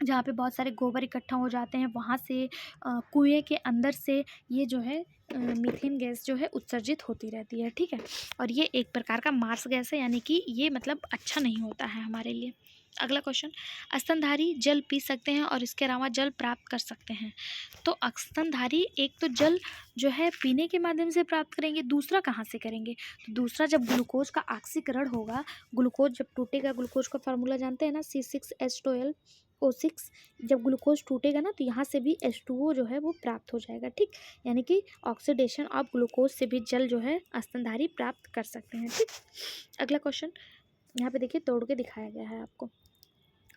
जहाँ पे बहुत सारे गोबर इकट्ठा हो जाते हैं, वहाँ से, कुएं के अंदर से ये जो है मीथेन गैस जो है उत्सर्जित होती रहती है, ठीक है। और ये एक प्रकार का मार्स गैस है, यानी कि ये मतलब अच्छा नहीं होता है हमारे लिए। अगला क्वेश्चन, स्तनधारी जल पी सकते हैं और इसके अलावा जल प्राप्त कर सकते हैं। तो स्तनधारी एक तो जल जो है पीने के माध्यम से प्राप्त करेंगे, दूसरा कहाँ से करेंगे? तो दूसरा जब ग्लूकोज का ऑक्सीकरण होगा, ग्लूकोज जब टूटेगा, ग्लूकोज का फार्मूला जानते हैं ना, C6H12O6, जब ग्लूकोज टूटेगा ना तो यहाँ से भी H2O जो है वो प्राप्त हो जाएगा, ठीक। यानी कि ऑक्सीडेशन ऑफ ग्लूकोज से भी जल जो है स्तनधारी प्राप्त कर सकते हैं, ठीक। अगला क्वेश्चन यहाँ पे देखिए तोड़ के दिखाया गया है आपको।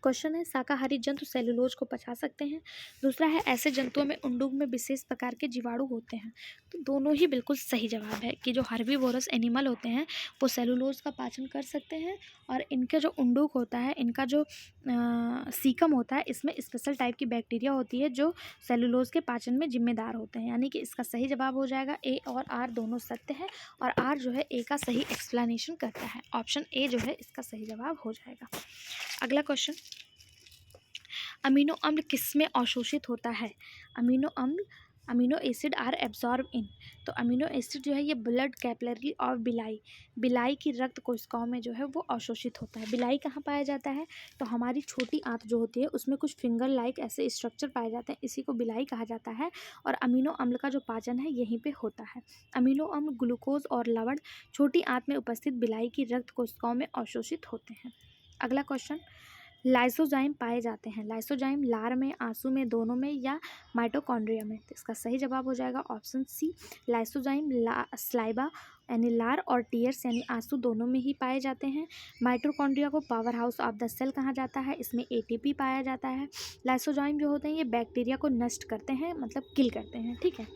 क्वेश्चन है, शाकाहारी जंतु सेलुलोज को पचा सकते हैं। दूसरा है, ऐसे जंतुओं में उंडुक में विशेष प्रकार के जीवाणु होते हैं। तो दोनों ही बिल्कुल सही जवाब है कि जो हर्बीवोरस एनिमल होते हैं वो सेलुलोज का पाचन कर सकते हैं, और इनका जो उंडुक होता है, इनका जो सीकम होता है, इसमें स्पेशल टाइप की बैक्टीरिया होती है जो सेलुलोज के पाचन में जिम्मेदार होते हैं। यानी कि इसका सही जवाब हो जाएगा ए और आर दोनों सत्य है, और आर जो है ए का सही एक्सप्लेनेशन करता है। ऑप्शन ए जो है इसका सही जवाब हो जाएगा। अगला क्वेश्चन, अमीनो अम्ल किसमें अवशोषित होता है? Amino acid are absorb in. तो अमीनो एसिड जो है ये ब्लड कैपिलरी और बिलाई की रक्त कोशिकाओं में जो है वो अवशोषित होता है। बिलाई कहाँ पाया जाता है? तो हमारी छोटी आंत जो होती है उसमें कुछ फिंगर लाइक ऐसे स्ट्रक्चर पाए जाते हैं, इसी को बिलाई कहा जाता है, और अमीनो अम्ल का जो पाचन है यहीं पे होता है। अमीनो अम्ल, ग्लूकोज और लवण छोटी आंत में उपस्थित बिलाई की रक्त कोशिकाओं में अवशोषित होते हैं। अगला क्वेश्चन, लाइसोजाइम पाए जाते हैं। लाइसोजाइम लार में, आंसू में, दोनों में, या माइटोकॉन्ड्रिया में? तो इसका सही जवाब हो जाएगा ऑप्शन सी। लाइसोजाइम स्लाइबा यानी लार और टीयर्स यानी आंसू दोनों में ही पाए जाते हैं। माइटोकॉन्ड्रिया को power house of the cell कहा जाता है, इसमें एटीपी पाया जाता है। लाइसोजाइम जो होते हैं ये बैक्टीरिया को नष्ट करते हैं, मतलब किल करते हैं, ठीक है।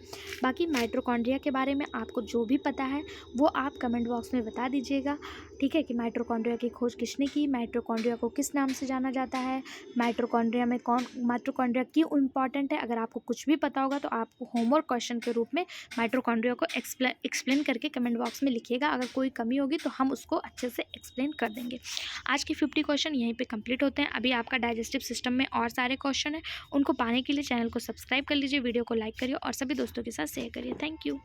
बाकी माइटोकॉन्ड्रिया के बारे में आपको जो भी पता है वो आप कमेंट बॉक्स में बता दीजिएगा, ठीक है, कि माइटोकॉन्ड्रिया की खोज किसने की, माइटोकॉन्ड्रिया को किस नाम से जाना जाता है, माइटोकॉन्ड्रिया क्यों इम्पॉर्टेंट है। अगर आपको कुछ भी पता होगा तो आपको होमवर्क क्वेश्चन के रूप में माइटोकॉन्ड्रिया को एक्सप्लेन करके कमेंट बॉक्स में लिखिएगा। अगर कोई कमी होगी तो हम उसको अच्छे से एक्सप्लेन कर देंगे। आज के 50 क्वेश्चन यहीं पे कंप्लीट होते हैं। अभी आपका डाइजेस्टिव सिस्टम में और सारे क्वेश्चन हैं, उनको पाने के लिए चैनल को सब्सक्राइब कर लीजिए, वीडियो को लाइक करिए और सभी दोस्तों के साथ शेयर करिए। Thank you.